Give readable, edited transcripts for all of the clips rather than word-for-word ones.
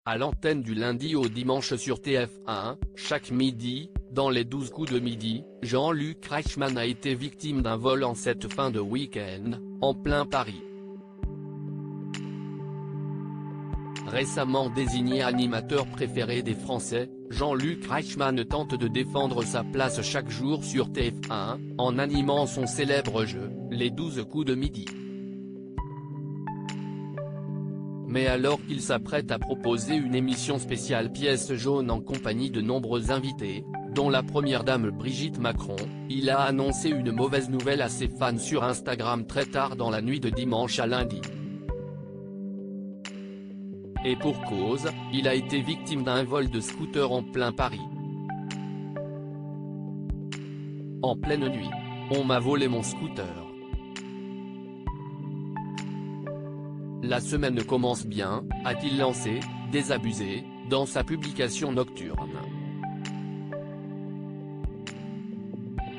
À l'antenne du lundi au dimanche sur TF1, chaque midi, dans les 12 coups de midi, Jean-Luc Reichmann a été victime d'un vol en cette fin de week-end, en plein Paris. Récemment désigné animateur préféré des Français, Jean-Luc Reichmann tente de défendre sa place chaque jour sur TF1, en animant son célèbre jeu, les 12 coups de midi. Mais alors qu'il s'apprête à proposer une émission spéciale pièce jaune en compagnie de nombreux invités, dont la première dame Brigitte Macron, il a annoncé une mauvaise nouvelle à ses fans sur Instagram très tard dans la nuit de dimanche à lundi. Et pour cause, il a été victime d'un vol de scooter en plein Paris. En pleine nuit, on m'a volé mon scooter. La semaine commence bien, a-t-il lancé, désabusé, dans sa publication nocturne.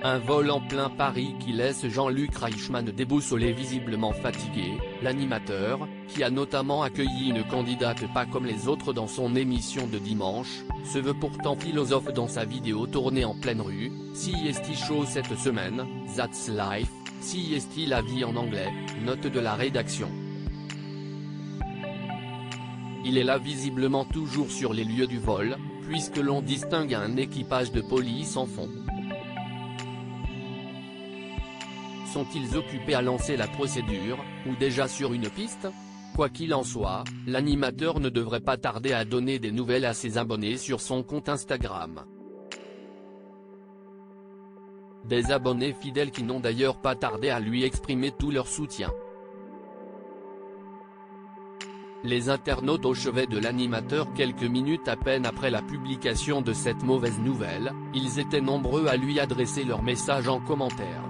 Un vol en plein Paris qui laisse Jean-Luc Reichmann déboussolé, visiblement fatigué. L'animateur, qui a notamment accueilli une candidate pas comme les autres dans son émission de dimanche, se veut pourtant philosophe dans sa vidéo tournée en pleine rue. CEST Show cette semaine, That's Life, CEST la vie en anglais, note de la rédaction. Il est là visiblement toujours sur les lieux du vol, puisque l'on distingue un équipage de police en fond. Sont-ils occupés à lancer la procédure, ou déjà sur une piste? Quoi qu'il en soit, l'animateur ne devrait pas tarder à donner des nouvelles à ses abonnés sur son compte Instagram. Des abonnés fidèles qui n'ont d'ailleurs pas tardé à lui exprimer tout leur soutien. Les internautes au chevet de l'animateur quelques minutes à peine après la publication de cette mauvaise nouvelle, ils étaient nombreux à lui adresser leurs messages en commentaire.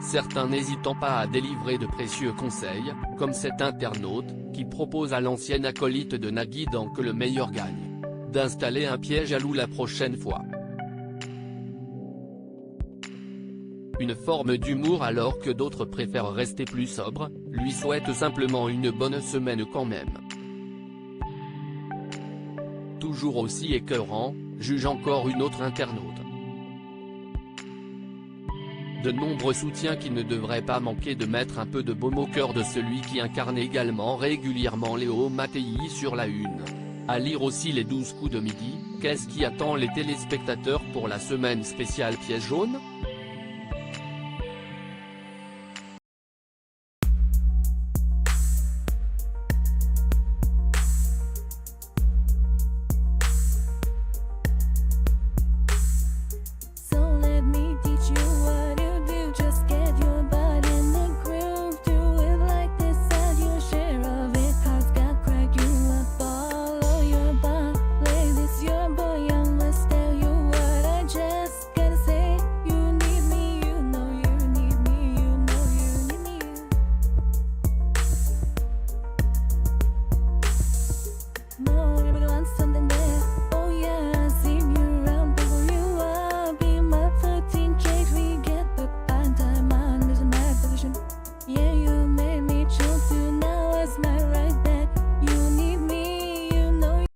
Certains n'hésitant pas à délivrer de précieux conseils, comme cet internaute, qui propose à l'ancienne acolyte de Nagui dans Que le meilleur gagne, d'installer un piège à loup la prochaine fois. Une forme d'humour alors que d'autres préfèrent rester plus sobres, lui souhaitent simplement une bonne semaine quand même. Toujours aussi écœurant, juge encore une autre internaute. De nombreux soutiens qui ne devraient pas manquer de mettre un peu de baume au cœur de celui qui incarne également régulièrement Léo Mattei sur la une. À lire aussi les 12 coups de midi, qu'est-ce qui attend les téléspectateurs pour la semaine spéciale pièce jaune ?